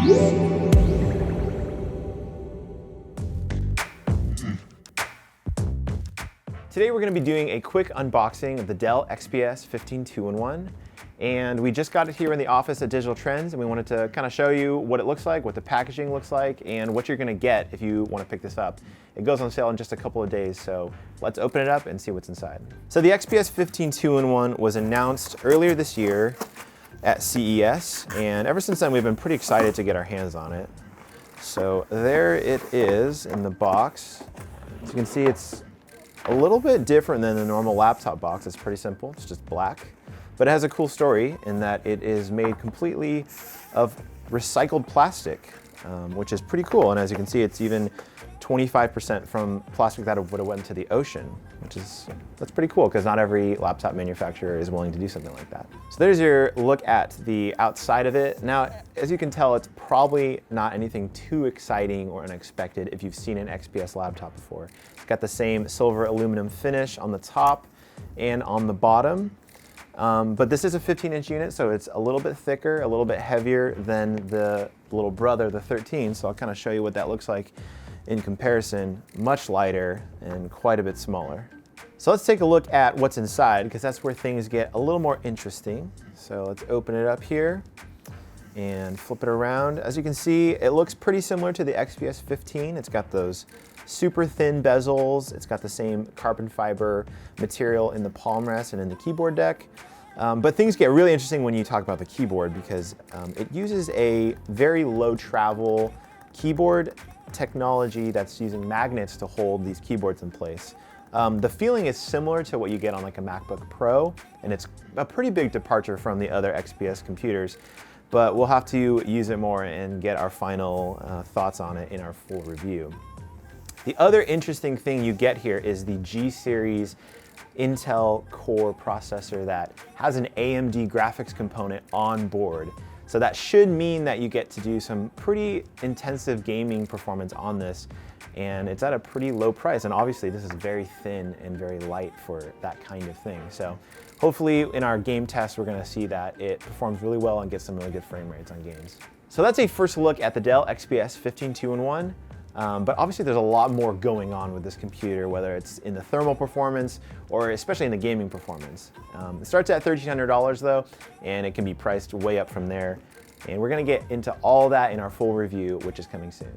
Today we're going to be doing a quick unboxing of the Dell XPS 15 2-in-1, and we just got it here in the office at Digital Trends, and we wanted to kind of show you what it looks like, what the packaging looks like, and what you're going to get if you want to pick this up. It goes on sale in just a couple of days, so let's open it up and see what's inside. So the XPS 15 2-in-1 was announced earlier this year at CES, and ever since then we've been pretty excited to get our hands on it. So there it is in the box. As you can see, it's a little bit different than the normal laptop box. It's pretty simple, it's just black. But it has a cool story in that it is made completely of recycled plastic, which is pretty cool. And as you can see, it's even 25% from plastic that would have went to the ocean, that's pretty cool because not every laptop manufacturer is willing to do something like that. So there's your look at the outside of it. Now, as you can tell, it's probably not anything too exciting or unexpected if you've seen an XPS laptop before. It's got the same silver aluminum finish on the top and on the bottom. But this is a 15-inch unit, so it's a little bit thicker, a little bit heavier than the little brother, the 13. So I'll kind of show you what that looks like in comparison. Much lighter and quite a bit smaller. So let's take a look at what's inside, because that's where things get a little more interesting. So let's open it up here and flip it around. As you can see, it looks pretty similar to the XPS 15. It's got those super thin bezels. It's got the same carbon fiber material in the palm rest and in the keyboard deck. But things get really interesting when you talk about the keyboard, because it uses a very low travel keyboard technology that's using magnets to hold these keyboards in place. The feeling is similar to what you get on like a MacBook Pro, and it's a pretty big departure from the other XPS computers, but we'll have to use it more and get our final thoughts on it in our full review. The other interesting thing you get here is the G series Intel Core processor that has an AMD graphics component on board. So that should mean that you get to do some pretty intensive gaming performance on this, and it's at a pretty low price. And obviously this is very thin and very light for that kind of thing. So hopefully in our game test, we're gonna see that it performs really well and gets some really good frame rates on games. So that's a first look at the Dell XPS 15 2-in-1. But obviously there's a lot more going on with this computer, whether it's in the thermal performance or especially in the gaming performance. It starts at $1,300 though, and it can be priced way up from there. And we're gonna get into all that in our full review, which is coming soon.